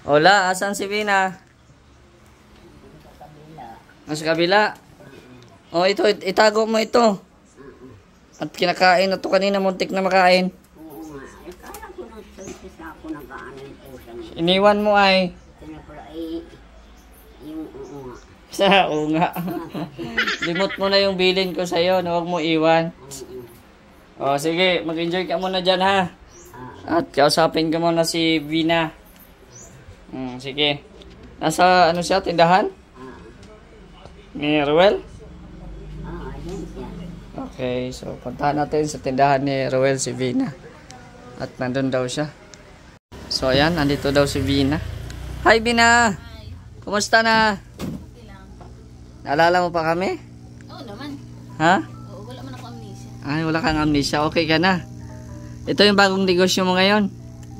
Hola, asan si Vina? Nasa kabila. Oh, ito, itago mo ito. At kinakain na to kanina, muntik na makain. Oo nga. Eh, kaya ko nagsalsisa ako nag-aanay po siya. Iniwan mo ay. Tinapura ay yung oo nga. Sa oo nga. Limot mo na yung bilin ko sa'yo, na huwag mo iwan. Oh, sige, mag-enjoy ka muna dyan ha. At kausapin ka muna si Vina. Sige. Nasa ano siya, tindahan? Ni Ruel? Ayun siya. Okay, so puntahan natin sa tindahan ni Ruel si Vina. At nandun daw siya. So ayan, nandito daw si Vina. Hi Vina! Hi. Kumusta na? Okay lang. Naalala mo pa kami? Oo naman. Ha? Oo, wala man ako amnesia. Ay, wala kang amnesia. Okay ka na. Ito yung bagong negosyo mo ngayon.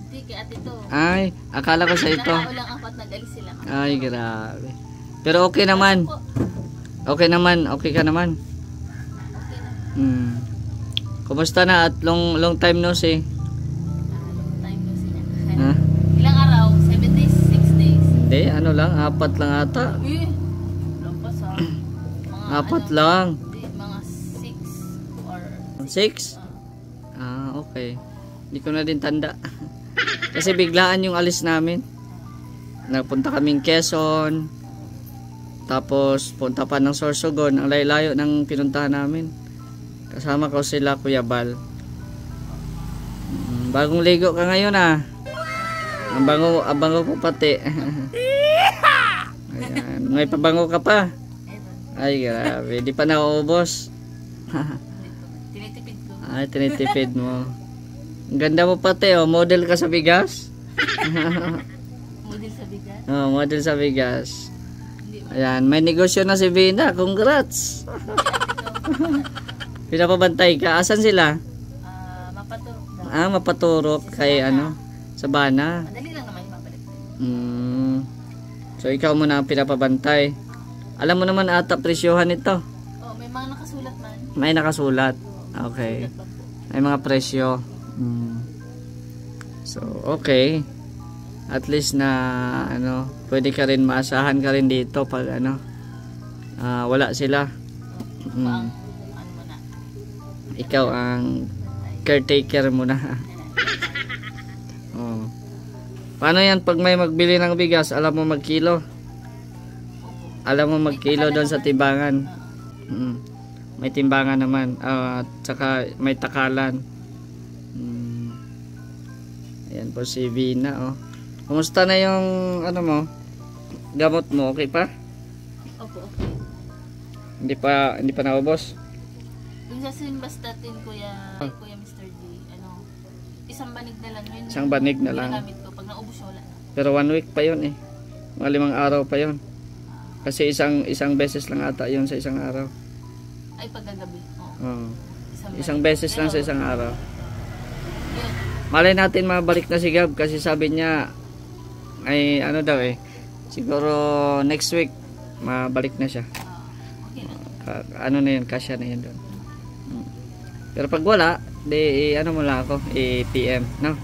Hindi, kaya at ito. Ay, akala ko sa ito. Nakao lang apat, nag-alis sila. Ay, grabe. Pero okay naman. Po. Okay naman. Okay ka naman. Okay na. Kumusta na at long time no see? Long time no see. Ha? Ilang araw? 7 days? 6 days? Hindi, ano lang. 4 lang ata. Lampas ha. Mga 4 lang. Hindi, mga 6 or 6? Okay. Hindi ko na din tanda. Kasi biglaan yung alis namin. Nagpunta kaming Quezon. Tapos punta pa ng Sorsogon. Ang layo-layo ng pinuntahan namin. Kasama ko sila Kuya Bal. Bagong ligo ka ngayon ah. Ang bango po pati. Ayan. May pabango ka pa. Ay grabe. Di pa nauubos. tinitipid ko. Ay, tinitipid mo. Ang ganda mo pati, oh. Model ka sa bigas. Model sa bigat. Oh, model sa bigas. Hindi ba? Ayan, may negosyo na si Vina. Congrats. Pinapabantay ka. Asan sila? Mapaturok daw. Mapaturok kay ano, Sabana. Madali lang naman yung mabalik. So, ikaw muna ang pinapabantay. Alam mo naman ata presyohan ito. Oh, may mga nakasulat man. May nakasulat. Okay. Sulat pa po. May mga presyo. So, okay. At least na ano, pwede ka rin maasahan ka rin dito pag ano, wala sila. Ano mo na. Ikaw ang caretaker mo na. Oh. Paano yan pag may magbili ng bigas, alam mo magkilo? Alam mo magkilo doon sa timbangan. May timbangan naman. At saka may takalan. Ayan po si Vina, oh. Kumusta na yung ano mo? Gamot mo, okay pa? Opo, okay. Hindi pa naubos? Yung sa simvastatin, Kuya Mr. G, ano, isang banig na lang yun. Isang banig na lang. Ginagamit ko. Pag naubos, wala na. Pero 1 week pa yun eh. Mga 5 araw pa yun. Kasi isang beses lang ata yun sa isang araw. Ay, paggagabi. Oh. Isang Isang banig. beses lang sa isang araw. Yun. Malay natin mabalik na si Gab kasi sabi niya ay ano daw eh. Siguro next week mabalik na siya. Okay lang. Ano na yun, kasya na yun doon. Pero pag wala, di ano mo lang ako, PM, no?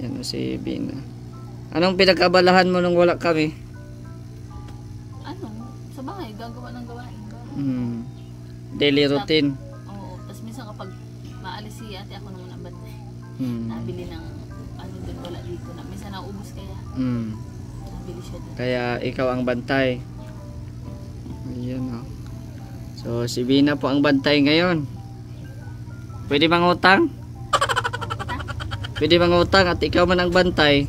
Ayan o si Bina. Anong pinagkabalahan mo nung wala kami? Ano? Sa bahay, gagawa ng gawain. Daily routine. Oo. Tapos minsan kapag maalis si ate, ako naman ang bantay. Nabili ng ano doon, wala dito na. Minsan naubos kaya. Nabili siya doon. Kaya ikaw ang bantay. Ayan o. So si Bina po ang bantay ngayon. Pwede bang utang? Pwede bang utang at ikaw man ang bantay?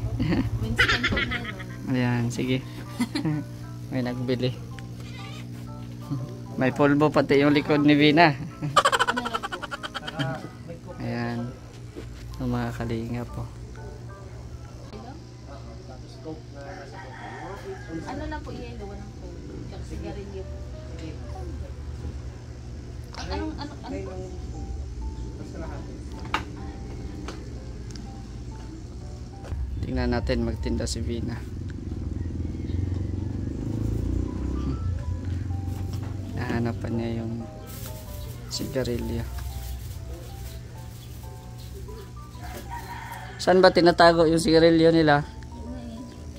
Winston po meron. Ayan, sige. May nagbili. May polvo pati yung likod ni Vina. Ano lang po? Ayan. Ang mga kalinga po. Ano lang po yelo, walang po. Tsaka sigarilyo. Anong po? Tingnan natin magtinda si Vina. Nahanapan niya yung sigarilyo. Saan ba tinatago yung sigarilyo nila?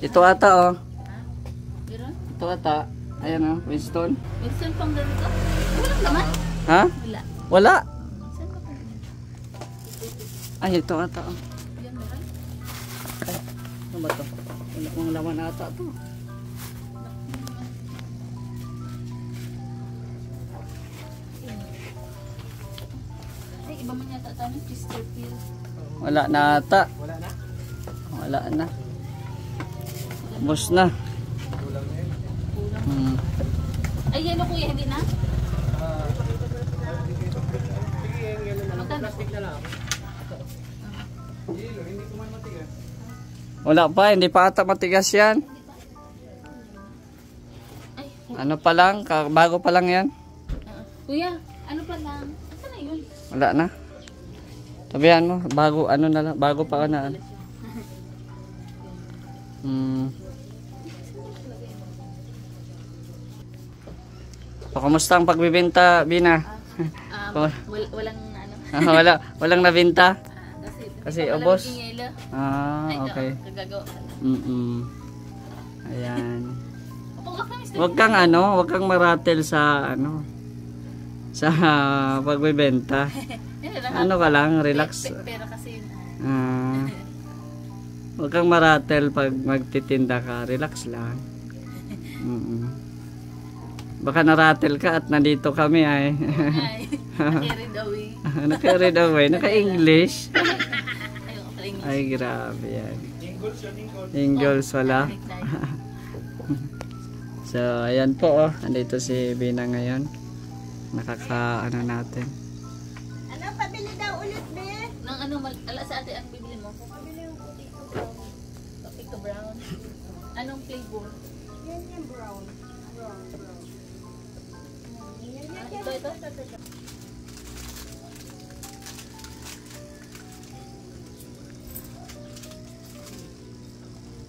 Ito ata oh. Meron? Ito ata. Ayan oh, Winston. Minsan pang ganito? Walang naman. Ha? Wala. Wala. Saan ba pang Ay, ito ata oh. yan meron? Ay, ano ba to? Wala mang laman ata to. Ay, iba man yata tayo. Chesterfield. Wala na ata. Wala na. Ubos na. Kulang. Hmm. Ay, yan o kuya, hindi na? Magkano? Wala pa, hindi pa ata matigas yan. Ay, Ano pa lang, bago pa lang yan. kuya, ano pa lang? Saan na yun? Wala na. Sabihan mo, bago ano na lang, bago pa na. Hmm. O, kumusta ang pagbibenta, Bina? Walang ano. Walang nabenta? Kasi walang ubos? naging yelo. Ah, Ay, okay. Gagagawa ka na. Ayan. Opo, kami Wag kang maratel sa sa pagbebenta. Ano ka lang, relax. Pero kasi Wag kang maratel pag magtitinda ka, relax lang. Baka naratel ka at nandito kami ay. carried away. Naka-read away, naka-English. Ayoko pala English. Ay, grabe yan. Ingles wala. So, ayan po oh. Andito si Bina ngayon. Nakaka-ano natin. Ano, pabili daw ulit, be? Nang ano, ala sa ate ang bibili mo? Pabili yung potato brown. Anong flavor? Yan yung brown. Brown. Ito.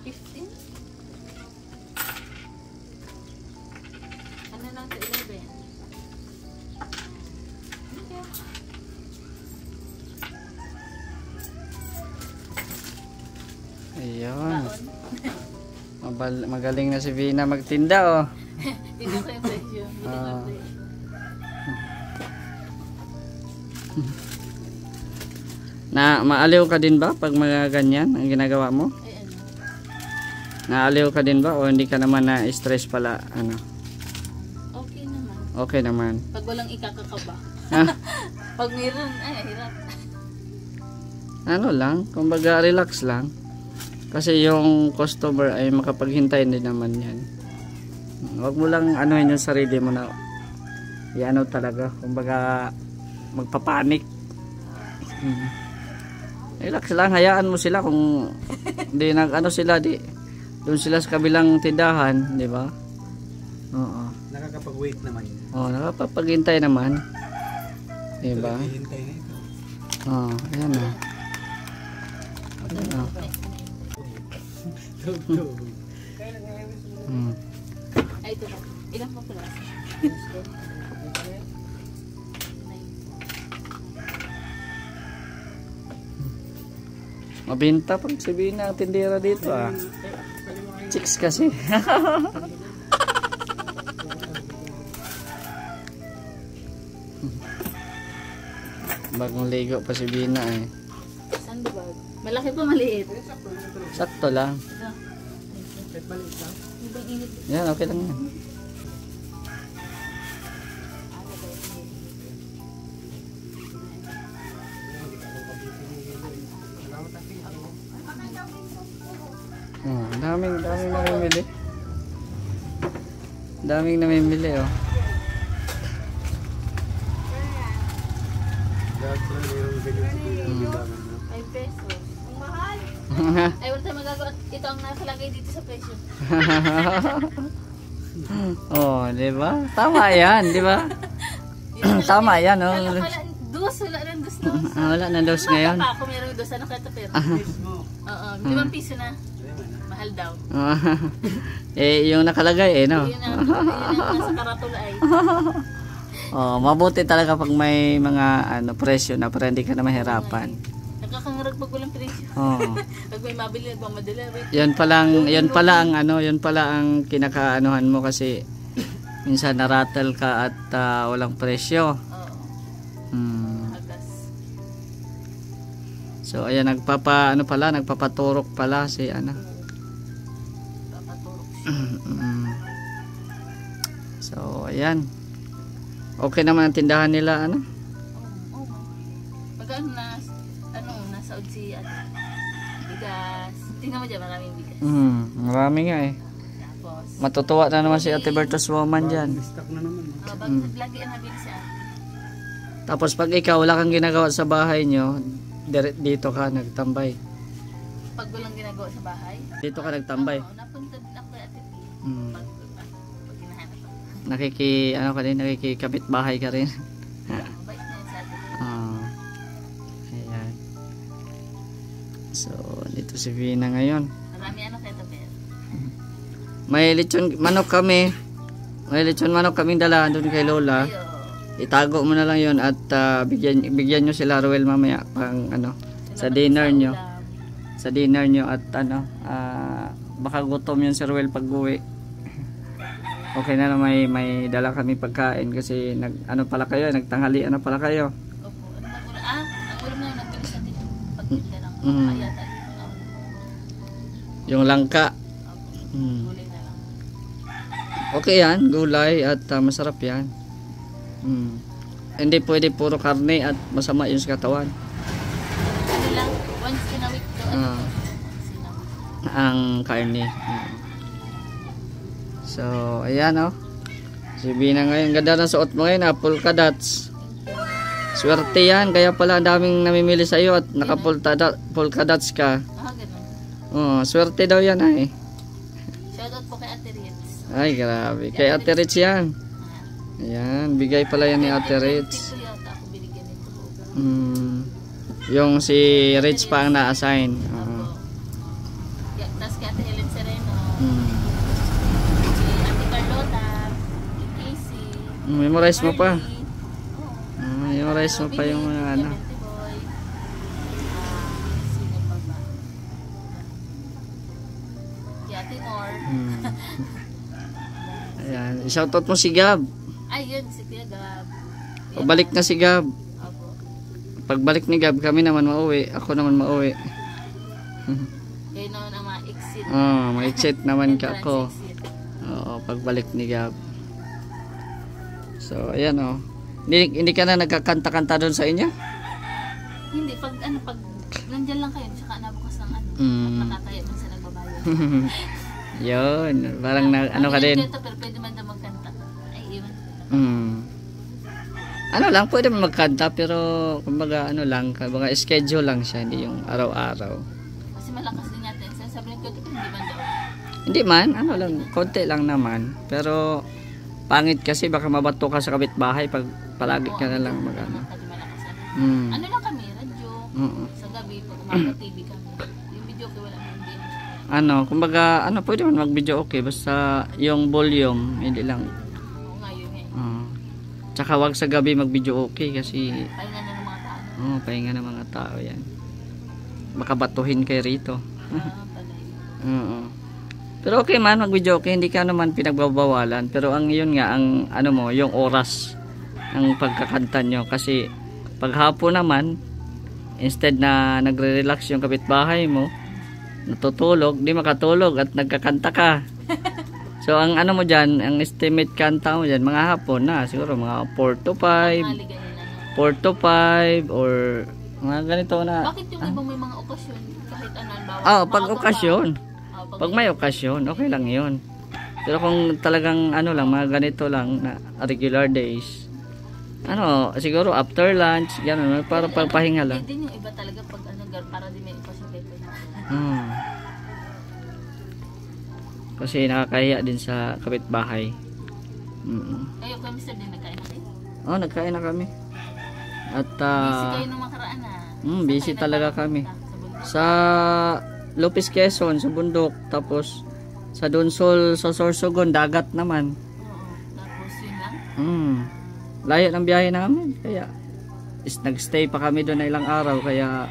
15? Ano lang to 11? Okay. Ayun. Magaling na si Bina magtinda oh. Tingnan ko yung presyo. Na maaliw ka din ba pag mga ganyan ang ginagawa mo? Ay, ano? Naaliw ka din ba o hindi ka naman na stress pala ano? Okay naman. Okay naman. Pag walang ikakakaba. Pag meron, ay, hirap. Ano lang, kumbaga relax lang. Kasi yung customer ay makapaghintay din naman yan. Huwag mo lang anuhin yung sarili mo na iano talaga, kumbaga magpapanik. Relax lang, hayaan mo sila kung di nag-ano sila, di doon sila sa kabilang tindahan, di ba? Oo. Nakakapag-wait naman. Oo, nakapaghintay naman. Di ba? Hintay na ito. Oo, ayan na. Ayan na. Ay, ito ba? Ilang mo pala? Mabinta pag sabihin na ang tindera dito ah. Chicks kasi. Bagong ligo pa si Bina eh. Saan ba ba? Malaki pa maliit? Sakto lang. Ito. Ibang init. Yan, okay lang yan. Oh, daming namimili. Daming namimili oh. Ay, peso. Ang mahal. Ay, wala tayong magagawa. Ito ang nakalagay dito sa presyo. Oh, di ba? Tama yan, di ba? Tama yan, oh. Wala nang dos. Wala na dos ngayon. Ako meron dos. Ano kaya ito pero? Oo, 5 piso na. Mahal daw. Eh, yung nakalagay eh, no? Yun ang nasa karatula ay. Oh, mabuti talaga pag may mga presyo na para hindi ka na mahirapan. Nakakangarag pag walang presyo. Oo. Pag may mabili, nagmamadala. Yan pala ang kinakaanuhan mo kasi minsan narattle ka at walang presyo. Oo. Agas. So ayan nagpapaturok pala si Papaturok siya. So ayan. Okay naman ang tindahan nila Oo. Pag nasaod si bigas. Tingnan mo dyan, maraming bigas. Marami nga eh. Tapos, Matutuwa na naman si Ate Bertos woman dyan. Stock na naman. lagi ang nabili siya. Tapos pag ikaw wala kang ginagawa sa bahay nyo, dito ka nagtambay. Pag walang ginagawa sa bahay, Dito ka nagtambay. napunta din ako kay Ate P. Pag hinahanap ako. Nakikikabit bahay ka rin. Mabait na yun sa Ate P. Ayan. So, dito si Vina ngayon. Marami kay Ate P. May lechon manok kami. Kaming dala doon kay Lola. Ayo. Itago mo na lang yon at bigyan nyo sila Ruel mamaya pang sa dinner nyo. Sa dinner nyo at baka gutom yun si Ruel pag uwi. Okay na may dala kami pagkain kasi nagtanghali pala kayo. Opo. Ano bang ulam? Ang ulam na yun, nagbilis natin yung pagtinda ng kayata. Yung langka. Opo. Gulay na lang. Okay yan, gulay at masarap yan. Hindi pwede puro karne at masama yun sa katawan. Ano lang, once in a week to. Once in a week. Ang karne. So, ayan Si Bina ngayon. Ganda ng suot mo ngayon polka dots. Swerte yan. Kaya pala ang daming namimili sa iyo at polka dots ka. Ganun. Swerte daw yan Shoutout po kay Ate Ritz. Ay, grabe. Kay Ate Ritz yan. Ayan, bigay pala yan ni Ate Ritz. Ito yata ako binigyan nito. Yung si Ritz pa ang na-assign. Tapos kay Ate Helen Sereno. Si Ate Carlota. Si Casey. Memorize mo pa. Oo. Memorize mo pa yung mga Sino pa ba? Si Ate Nor. Ayan, shoutout mo si Gab. Ay, yun, si Tia Gab. Pabalik na si Gab. Opo. Pagbalik ni Gab, kami naman mauwi. Ako naman mauwi. Kayo naman ang ma-exit. Ma-exit naman ka ako. Exit. Oo, pagbalik ni Gab. So, ayan Hindi ka na nagkakanta-kanta doon sa inyo? Hindi, pag nandyan lang kayo, tsaka nabukas ng nakakaya man sa nagbabayan. Yun, parang ka din. Pero pwede man daw magkanta. Ay, iwan. Pwede man magkanta pero kumbaga kumbaga schedule lang siya, hindi yung araw-araw. Kasi malakas din natin. Sabi ko, hindi man daw. Hindi man, konti lang naman. Pero pangit kasi baka mabato ka sa kapitbahay pag palagi ka na lang Kasi malakas Ano lang kami, radyo. Sa gabi, pag umaga TV kami. Yung video ko wala hindi. Kumbaga, pwede man mag-video okay basta yung volume, hindi lang. Oo nga, yun Tsaka wag sa gabi mag-video okay kasi pahinga na ng mga tao. pahinga ng mga tao yan. Baka batuhin kay rito. Palay. Pero okay man, mag-video okay, hindi ka naman pinagbabawalan. Pero ang yun nga, ang yung oras ng pagkakanta nyo. Kasi pag hapon naman, instead na nagre-relax yung kapitbahay mo, natutulog, di makatulog at nagkakanta ka. So ang mo dyan, ang estimate kanta mo dyan, mga hapon na, siguro mga 4 to 5, 4 to 5, or mga ganito na. Bakit yung ibang may mga okasyon, kahit halimbawa, pag okasyon. Pag may okasyon, okay lang yun. Pero kung talagang mga ganito lang na regular days, siguro after lunch, gano'n, para pagpahinga lang. Hindi din yung iba talaga pag para di may okasyon kayo. Kasi nakakahiya din sa kapitbahay. Kayo, Mr. din, nagkain na kayo? Nagkain na kami. At busy kayo nung makaraan busy talaga kami. Sa Lopez Quezon, sa bundok, tapos sa Donsol, sa Sorsogon, dagat naman. Tapos yun lang? Layo ng biyahe namin, kaya nagstay pa kami doon na ilang araw, kaya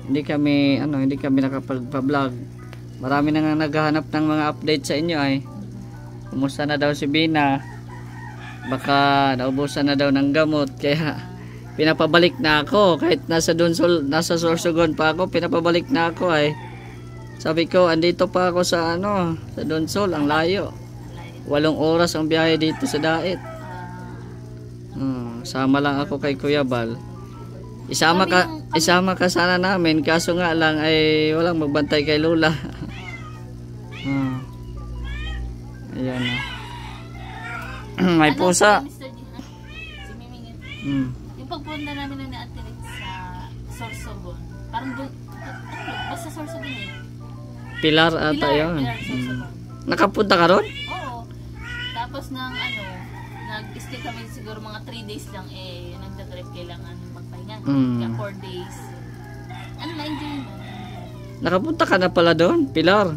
hindi kami nakapagpa-vlog. Marami na nga naghahanap ng mga update sa inyo ay. Kumusta na daw si Bina? Baka naubusan na daw ng gamot kaya pinapabalik na ako kahit nasa Sorsogon pa ako, pinapabalik na ako ay. Sabi ko, andito pa ako sa sa Donsol, ang layo. 8 oras ang biyahe dito sa Dait. Sama lang ako kay Kuya Bal. Isama ka sana namin, kaso nga lang ay walang magbantay kay Lola. Ayan na. May pusa. Si Mimingin. Yung pagpunta namin na ni Ate Rick sa Sorsogon, parang doon, basta Sorsogon eh. Pilar ata yun. Pilar Sorsogon. Nakapunta ka ron? Oo. Tapos nag-stay kami siguro mga 3 days lang eh, nagtatrip kailangan magpahinga. Kaya 4 days. Na-enjoy mo? Nakapunta ka na pala doon, Pilar.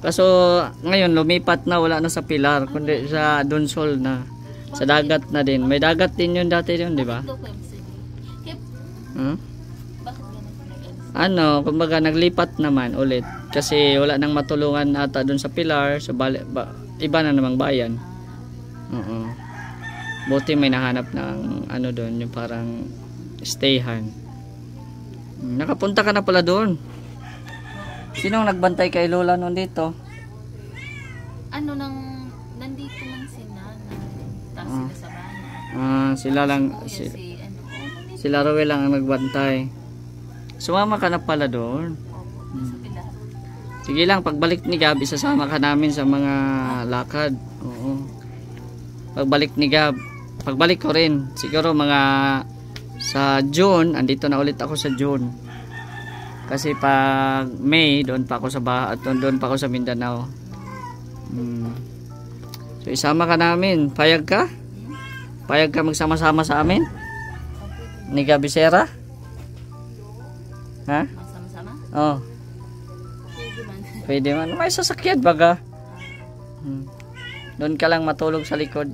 Kaso ngayon lumipat na, wala na sa Pilar, kundi sa Donsol na. Sa dagat na din. May dagat din yun dati yun, di ba? Bakit ganun? Kumbaga naglipat naman ulit. Kasi wala nang matulungan ata doon sa Pilar, sa iba na namang bayan. Buti may nahanap ng doon, yung parang stayhan. Nakapunta ka na pala doon. Sinong nagbantay kay Lola noon dito? Nandito man si Nana. Tapos sila sa bahay. Sila lang, sila Rowel lang ang nagbantay. Sumama ka na pala doon. Sa Pilar. Sige lang, pagbalik ni Gab, isasama ka namin sa mga lakad. Oo. Pagbalik ni Gab, pagbalik ko rin. Siguro mga sa June, andito na ulit ako sa June. Kasi pag May, doon pa ako sa doon pa ako sa Mindanao. So isama ka namin. Payag ka? Payag ka magsama-sama sa amin? Ni Gabisera? Ha? Magsama-sama? Oh. Pwede man. May sasakyan baga. Doon ka lang matulog sa likod.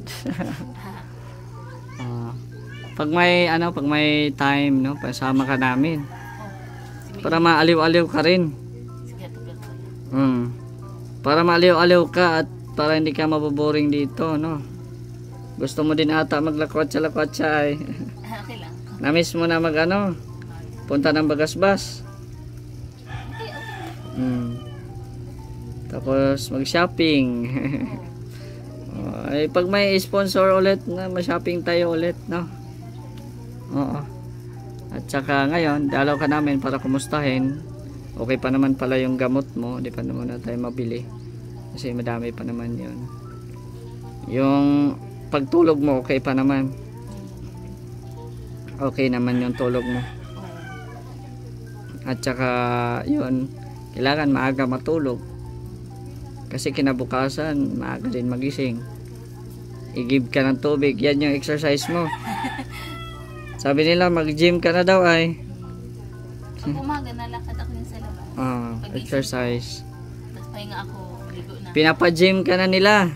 Pag may time, no, pasama ka namin. Para maaliw-aliw ka rin. Para maaliw-aliw ka at para hindi ka maboboring dito, no. Gusto mo din ata maglakwatsa-lakwatsa ay. Okay lang. Namiss mo na punta ng Bagasbas. Tapos mag-shopping. Ay pag may sponsor ulit na ma-shopping tayo ulit, no. Oo. At saka ngayon, dalaw ka namin para kumustahin. Okay pa naman pala yung gamot mo, di pa naman na tayo mabili. Kasi madami pa naman yun. Yung pagtulog mo, okay pa naman. Okay naman yung tulog mo. At saka, yun, kailangan maaga matulog. Kasi kinabukasan, maaga din magising. I-give ka ng tubig, yan yung exercise mo. Sabi nila mag-gym ka na daw ay. Pag umaga nalakad ako sa labas. Exercise. Tapos pahinga ako, ligo na. Pinapa-gym ka na nila.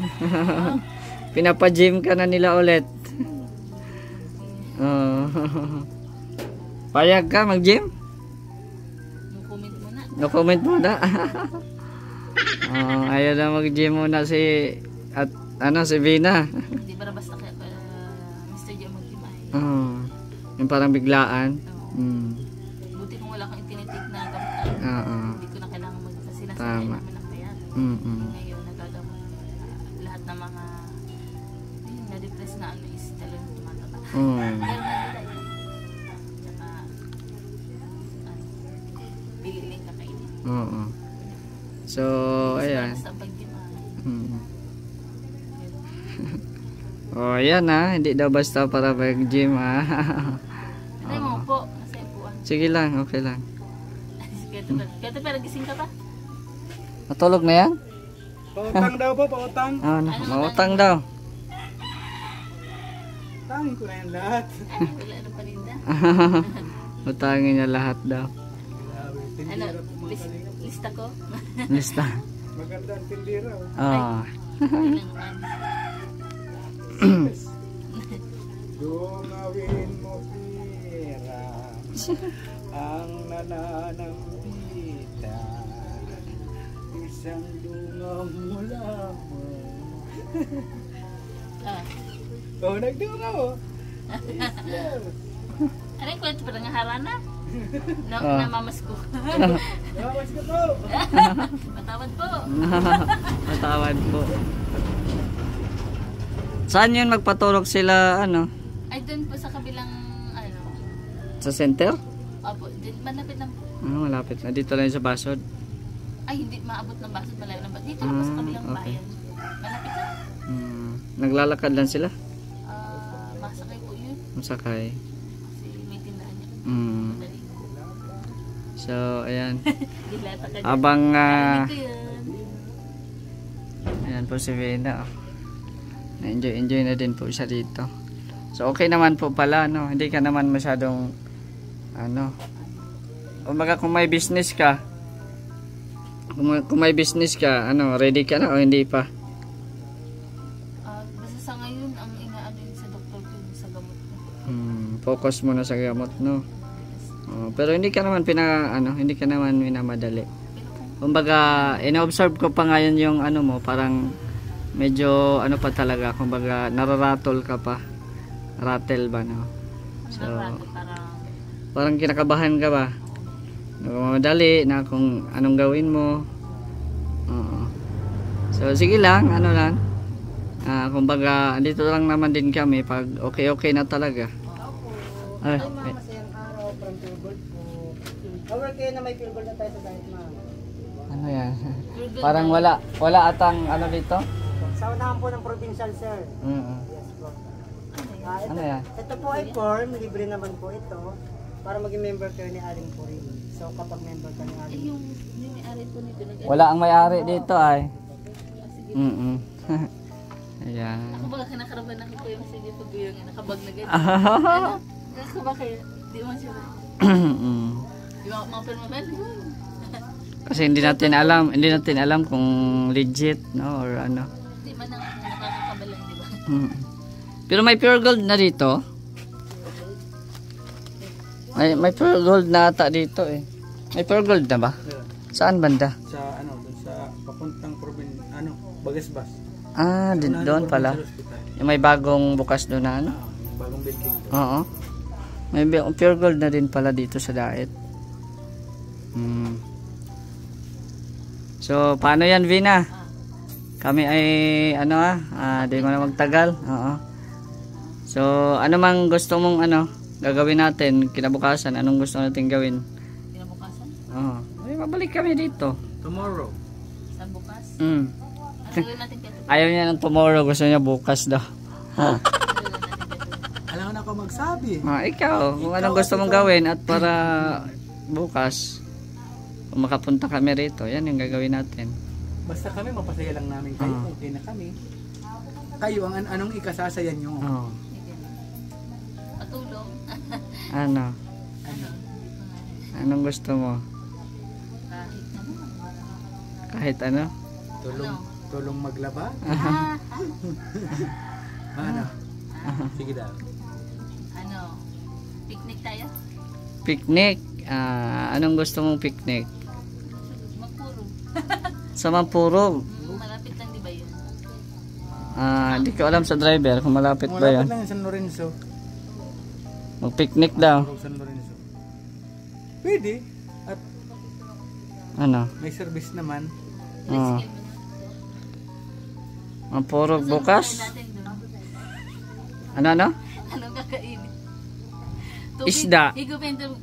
Pinapa-gym ka na nila ulit. Payag ka mag-gym? No comment muna. No comment muna. Ayaw na mag-gym muna si Bina. Hindi ba basta kaya Mr. J mag-gym ay. Yung parang biglaan. Buti kung wala kang itinitik na gamot. Hindi ko na kailangan sinasanay namin ng payat. Ngayon nagagamot lahat ng mga na-depress na is talagang tumataba. Pero tsaka pililing kakainin. So, ayan. Basta pag-gym ayan hindi daw basta para mag-gym Ay mo po, nasa ipuan. Sige lang, okay lang. Kaya pero gising ka pa? Natulog na yan? Pautang daw po, pautang. Mautang daw. Tangin ko na yan lahat. Wala na paninda. Utangin niya lahat daw. Lista ko? Lista. Maganda ang tindira. Ilang man. Gumawin mo pira. ang nananambita, isang dungaw mo lamang. Oh, nagdungaw. Ano yung kwento pa ng harana? Namamas ko. Nawas ka po. Patawad po. Matawad po. Saan yun magpatulog sila, ano? Ay, doon po sa kabilang, ano? Sa center? Opo, malapit lang po. Malapit na. Dito lang sa Basod. Ay, hindi maabot ng Basod, malayo lang ba? Dito lang po sa kabilang okay. bayan. Malapit lang. Naglalakad lang sila? Masakay po yun. Masakay. Kasi may tindahan niya. Madali. So, ayan. Dilata ka dyan. Abang, Dito yan. ayan po si Vena. Na-enjoy na din po siya dito. So, okay naman po pala, no? Hindi ka naman masyadong, ano, kumbaga kung may business ka, kung may business ka, ano, ready ka na o hindi pa? Basta sa ngayon, ang inaano yun sa doktor ko yun sa gamot ko. Focus muna sa gamot, no? Pero hindi ka naman hindi ka naman minamadali. Kumbaga, ina-observe ko pa ngayon yung ano mo, parang medyo ano pa talaga, kumbaga nararatol ka pa. Rattle ba, no? So, parang kinakabahan ka ba? Madali na kung anong gawin mo. So, sige lang, ano lang. Kumbaga, dito lang naman din kami pag okay na talaga. Ay, Masayang araw from Pure Gold po. Over kayo na may Pure Gold na tayo sa diet, ma'am. ano yan? Parang wala atang ano dito? Sa unahan po ng provincial, sir. Yes po. Ano yan? Ito po ay form, libre naman po ito. Para maging member kayo ni Aling Purin. So kapag member ka ni Aling Yung may-ari po nito. Wala ang may-ari dito ay. Ayan. Ako ba kinakaraban ako po yung sige pag yung nakabag na ganyan. Ano? Ako ba kaya? Di mo siya. Di mo mapil. Kasi hindi natin alam kung legit, no, or ano. Di man ang nakakakabalan, di ba? Pero may pure gold na dito. May pure gold na ata dito eh. May pure gold na ba? Saan banda? Sa dun sa papuntang Bagasbas. Doon pala. Yung may bagong bukas doon na ano? Bagong building. Oo. May pure gold na din pala dito sa Daet. So, paano yan, Vina? Kami ay, di mo na magtagal. Oo. So, ano mang gusto mong, gagawin natin kinabukasan? Anong gusto natin gawin? Kinabukasan? Oo. Ay, mabalik kami dito. Tomorrow. Sa bukas? Ano natin kaya? Ayaw niya ng tomorrow, gusto niya bukas daw. Alam na ako magsabi. Ikaw, kung anong gusto mong gawin at para bukas, kung makapunta kami rito, yan yung gagawin natin. Basta kami, mapasaya lang namin kayo. Okay na kami. Kayo, anong ikasasayan nyo? Patulong. Ano? Anong gusto mo? Kahit ano? Tulong maglaba? Ano? Sige daw. Picnic tayo? Picnic? Anong gusto mong picnic? Magpuro. Sa Mampurog? Malapit lang, di ba yun? Hindi ko alam sa driver kung malapit ba yun. Malapit lang yung San Lorenzo. Mag-picnic daw. San Lorenzo. Pwede. At Ano? may service naman. Mampurog bukas? Ano? Anong kakainin? Isda. Higupin to.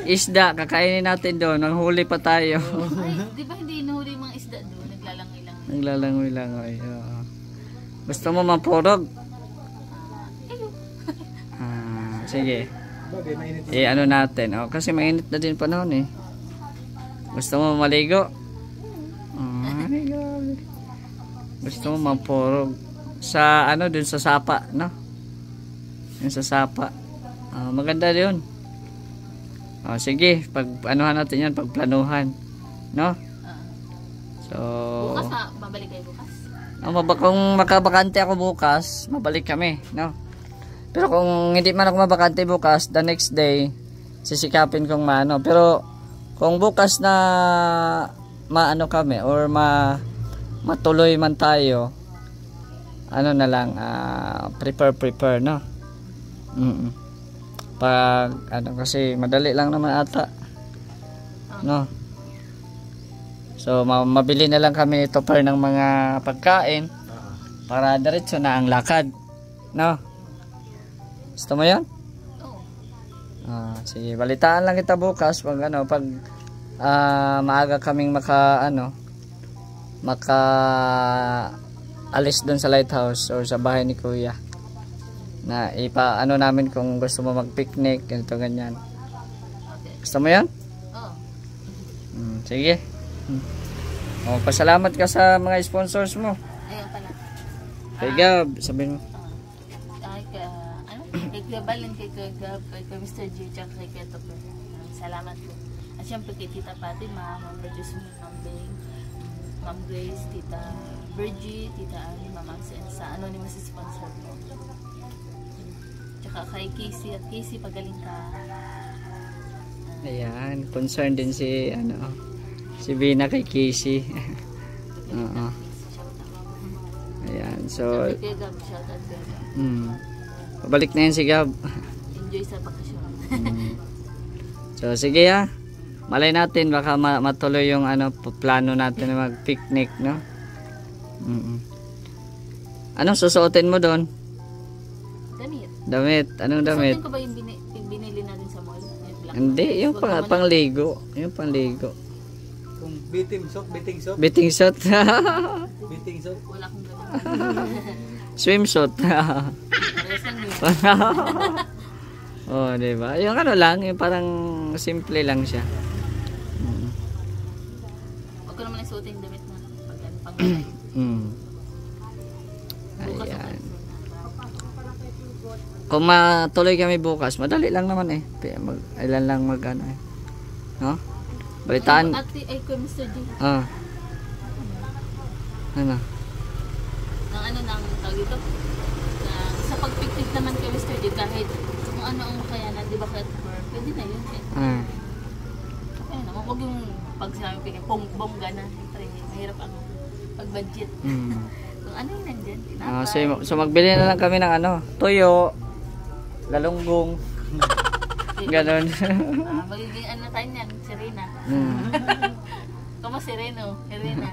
Isda, kakainin natin doon. Nanghuli pa tayo. Ay, di ba hindi inuhuli yung mga isda doon? Naglalangoy lang. Naglalangoy-langoy. Gusto mo mampurog? Sige. Bagay, mainit. Ano natin. Kasi mainit na din panahon eh. Gusto mo maligo? Gusto mo mampurog? Sa dun sa Sapa, no? Yung sa Sapa. Maganda yun. Sige, pag anuhan natin yan, pagplanuhan. No? So, bukas babalik kayo bukas? kung makabakante ako bukas, mabalik kami, no? Pero kung hindi man ako mabakante bukas, the next day, sisikapin kong maano. Pero kung bukas na maano kami or matuloy man tayo, ano na lang, prepare, no? Pag ano, kasi madali lang naman ata, no? So mabili na lang kami ito per ng mga pagkain para diretso na ang lakad, no? Gusto mo 'yan? Oo. Sige, balitaan lang kita bukas pag ano, pag maaga kaming maka alis doon sa lighthouse or sa bahay ni Kuya. Na ipaano namin kung gusto mo mag-picnic, ganito ganyan. Okay. Gusto mo 'yan? Oo. Sige. Pasalamat ka sa mga sponsors mo. Ayun pala. Kay Gab, sabihin mo. Kay Kuya Balin, kay Kuya Gab, kay Mr. G, tsaka kay Kuya Topper. Salamat po. At syempre kay Tita Pati, Ma'am Producer, Ma'am Bing, Ma'am Grace, Tita Virgie, Tita Annie, Ma'am Ansen, sa anonymous sponsor po. Tsaka kay Casey, at Casey, pagaling ka. Ayan, concerned din si si Bina kay Casey. Oo. Ayan, so Kuya Gab, shout out Kuya Gab. pabalik na yan si Gab. Enjoy sa bakasyon. So sige malay natin baka matuloy yung plano natin na mag-picnic, no? Anong susuotin mo doon? Damit. Anong damit? Susuotin ko ba yung binili natin sa mall? Yung black? Hindi, yung pangligo. Yung pangligo. Kung biting soap. Biting suit. Wala akong gano'n. Swimsuit. Parehas lang yun. Oh, di ba? Yung lang, yung parang simple lang siya. Huwag ko naman isuotin yung damit mo. Pag bukas Ayan. Kung matuloy kami bukas, madali lang naman eh. Ilan lang no? Balitaan. Ate, ay ko Mr. G. Ano? Nang tawag ito? Sa pag-picnic naman kay Mr. G, kahit kung ano ang makayanan, di ba kahit pwede na yun eh. Ayun naman, huwag yung pag sinabi picnic, bongga na. Siyempre, mahirap ang pag-budget. Kung ano yung nandyan, tinapay. So magbili na lang kami ng tuyo, galunggong, ganon. Magiging tayo niyan, Serena. Kama Sereno, Serena.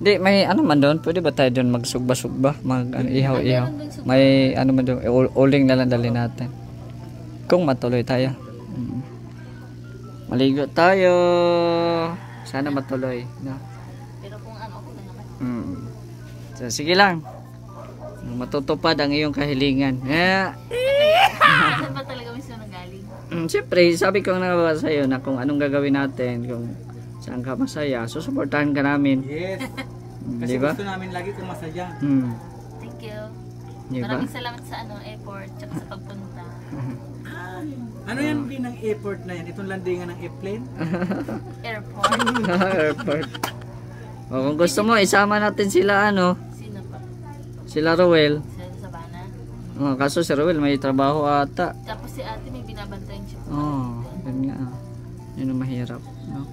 Hindi, may man doon, pwede ba tayo doon magsugba-sugba, ihaw-ihaw. May man doon, uling na lang dali natin. Kung matuloy tayo. Maligo tayo. Sana matuloy, no? Pero kung okay na naman. So, sige lang. Matutupad ang iyong kahilingan. Saan ba talaga miss na galing? Siyempre, sabi ko na sa iyo na kung anong gagawin natin, kung saan ka masaya, susuportahan ka namin. Yes. Kasi diba? gusto namin lagi kung masaya. Thank you. Diba? Maraming salamat sa airport tsaka sa pagpunta. Ano yan ng airport na yan? Itong landingan ng airplane? Airport. Airport. Kung gusto mo, isama natin sila Sino pa? sila Rowel. Sa Sabana. Kaso si Rowel may trabaho ata. Tapos si ate may binabantayan siya. Yun nga. Yun ang mahirap, no?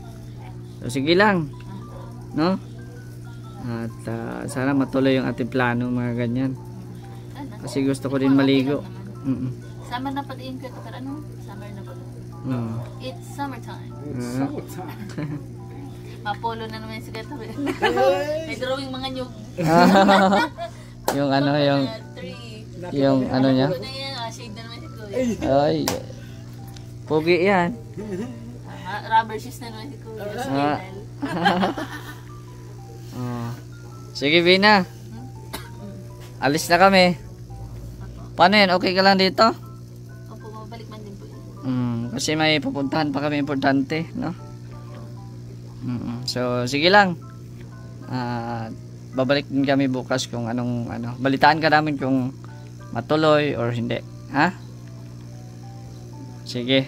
So sige lang, no? At sana matuloy yung ating plano, mga ganyan. Kasi gusto ko din maligo. Summer na pati yung pero ano? Summer na pala. It's summertime. Mapolo na naman si Gato. May drawing mga nyug. Yung yung niya. Shade na naman si Kuya. Ay. Pogi yan. Rubber shoes na naman si Kuya. Sige, Vina. Alis na kami. Paano yan? Okay ka lang dito? Opo, mabalik man din po yun. Kasi may pupuntahan pa kami importante, no? So, sige lang. Babalik din kami bukas kung anong balitaan ka namin kung matuloy or hindi. Ha? Sige.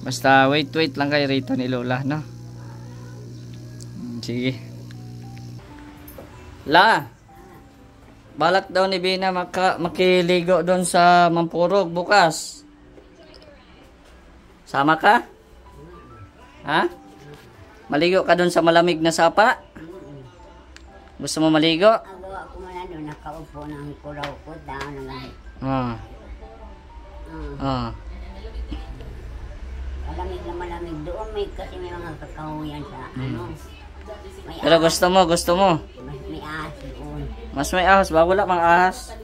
Basta wait lang kayo rito ni Lola, no? Sige. Balak daw ni Bina makiligo doon sa Mampurog bukas. Sama ka? Ha? Maligo ka dun sa malamig na sapa? Gusto mo maligo? Ang gawa ko man doon, nakaupo ng kuraw ko, down na lang. Malamig na malamig doon, kasi may mga kakahuyan sa ano. Pero gusto mo? May ahas doon. Mas may ahas ba? Wala mang ahas?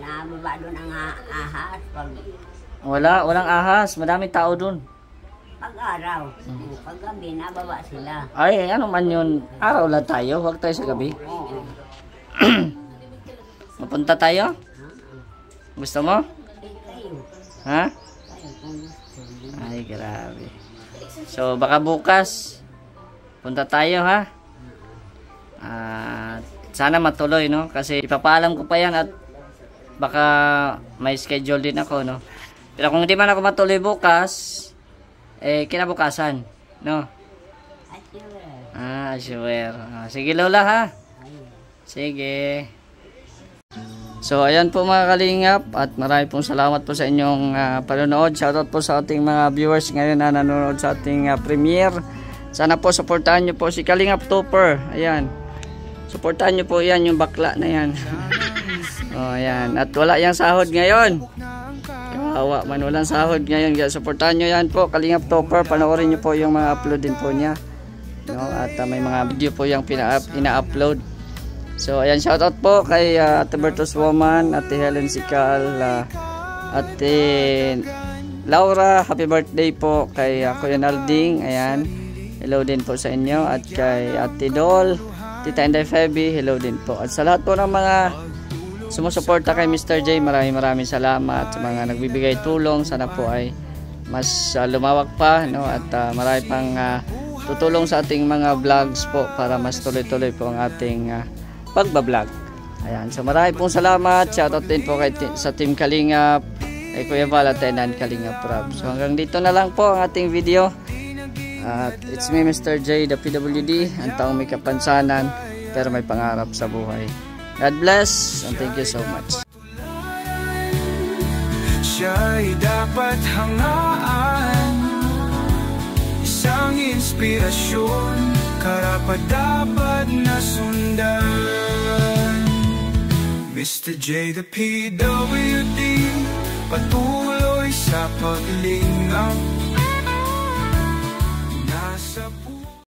Nababa doon ang ahas pag Walang ahas. Madaming tao dun. pag-araw. Pag gabi, nababa sila. Ay, ano man yun? Araw lang tayo. Huwag tayo sa gabi. Oo. Mapunta tayo? Gusto mo? Kayo. Ha? Kayo kung gusto. Ay, grabe. So, baka bukas punta tayo, ha? Sana matuloy, no? Kasi ipapaalam ko pa yan at baka may schedule din ako, no? Pero kung hindi man ako matuloy bukas, kinabukasan, no? Sure. Sige, Lola, ha? Sige. So, ayan po mga kalingap at marami pong salamat po sa inyong panonood. Shoutout po sa ating mga viewers ngayon na nanonood sa ating premiere. Sana po supportahan nyo po si Kalingap Topper. Ayan. Supportahan nyo po yan, yung bakla na yan. Ayan. At wala yung sahod ngayon. Kawawa man, walang sahod ngayon. Supportahan nyo yan po, Kalingap Topper. Panoorin nyo po yung mga upload din po niya. No? At may mga video po yung ina-upload. So, ayan, shoutout po kay Ate Bertos Woman, Ate Helen Sikal, Ate Laura, happy birthday po kay Kuya Nalding, ayan, hello din po sa inyo, at kay Ate Dol, Tita Inday Feby, hello din po. At sa lahat po ng mga sumusuporta kay Mr. J, maraming salamat sa mga nagbibigay tulong. Sana po ay mas lumawak pa, no? At marami pang tutulong sa ating mga vlogs po para mas tuloy-tuloy po ang ating pagbablog. Ayan, so marami pong salamat. Shoutout din po sa Team Kalingap, kay Kuya Val at Tenan Kalingap Rob. So hanggang dito na lang po ang ating video. At it's me, Mr. J, the PWD, ang taong may kapansanan pero may pangarap sa buhay. God bless and thank you so much. Siya'y dapat hangaan, isang inspirasyon, karapat-dapat na sundan. Mr. J, the PWD, patuloy sa paglingap.